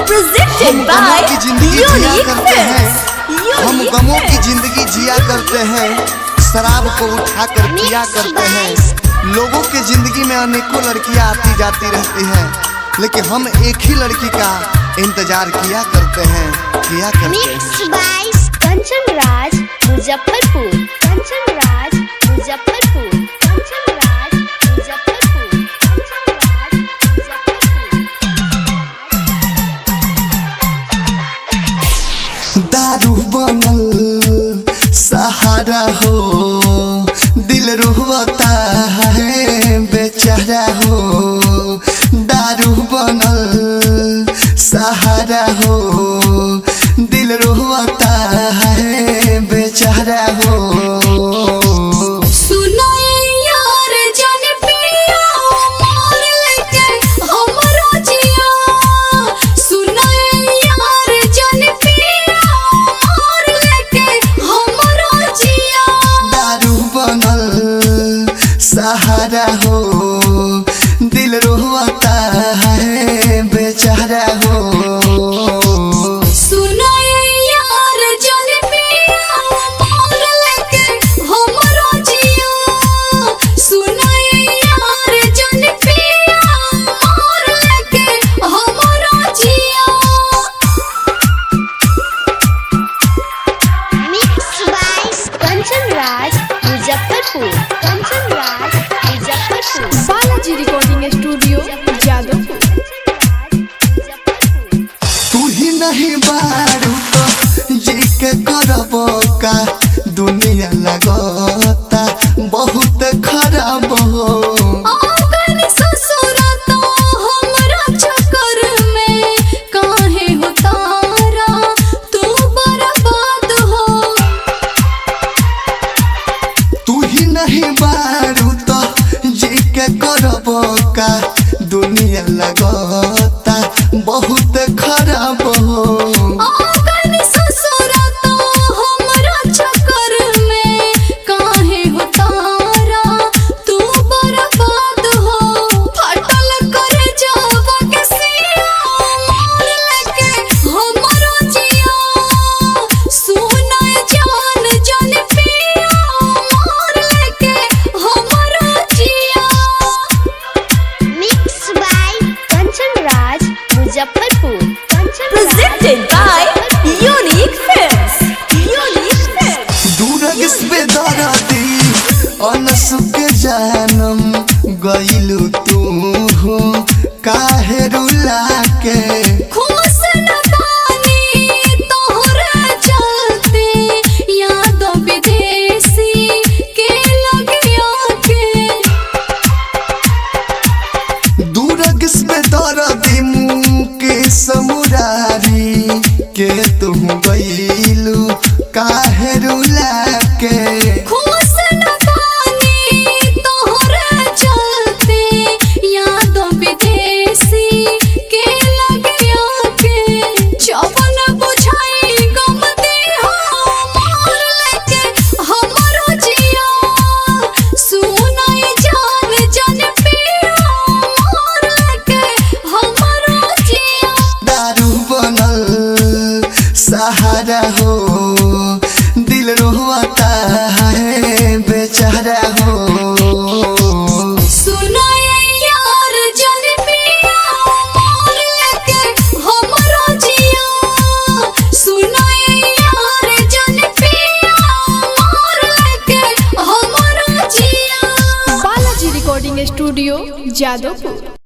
Presented by Unique Films। हम गमों की जिंदगी जिया करते हैं, शराब को उठाकर पिया करते हैं। लोगों के जिंदगी में अनेकों लड़कियां आती जाती रहती हैं, लेकिन हम एक ही लड़की का इंतजार किया करते हैं। Mixed by Kanchan Raj, Muzaffarpur। Kanchan Raj, Muzaffarpur। Kanchan Raj, Muzaffarpur। Kanchan Raj, Muzaffarpur। दारू बनल सहारा हो, दिल रोता है बेचारा हो। दारू बनल सहारा हो, दिल रोता है बेचारा हो। सहारा हो, दिल रोता है बेचारा हो। सुनो यार जन पिया मोर लेके हमरो जिया। सुनो यार जन पिया मोर लेके हमरो जिया। Mixed by Kanchan Raj, Muzaffarpur। Kanchan Raj, Muzaffarpur। Balaji recording studio Jadavpur. तू ही नहीं बारू तो जी के करबो का, दुनिया लगता बहुत खराब हो। आंगन ससुर तो हमरा चक्कर में काहे हो तारा तू बर्बाद हो। तू ही नहीं बारू तो जी के करबो का, दुनिया लगता बहुत खराब हो। आंगन ससुर तो हमरा चक्कर में काहे हो तारा तू बर्बाद हो। फटल करे जावा के सिया मोर लेके हमरो जिया। सुनो जान जन पिया मोर लेके हमरो जिया। Mixed by Kanchan Raj, Muzaffarpur। Kanchan Raj, Presented by Unique Films। Unique Films। दूरगिस पे दरदी अनसुक जानम गइलू तू हो, काहे रुला के। खुश न बानी तोहरा चलते, याद विदेशी के लगिया के। दूरगिस पे दरदी मुँह के समुरारी के तुम गइलू काहे रुला के। खुश न बानी तोहरा चलते, याद विदेशी के लगिया के। जवन बुझाई गम देहा मोर लेके हमरो जिया। सुनो जान जन पिया मोर लेके हमरो जिया। दारू बनल सहारा हो, दिल रोता है बेचारा हो। सुनो यार जन पिया मोर लेके हमरो जिया। सुनो यार जन पिया मोर लेके हमरो जिया। Balaji recording studio Jadavpur.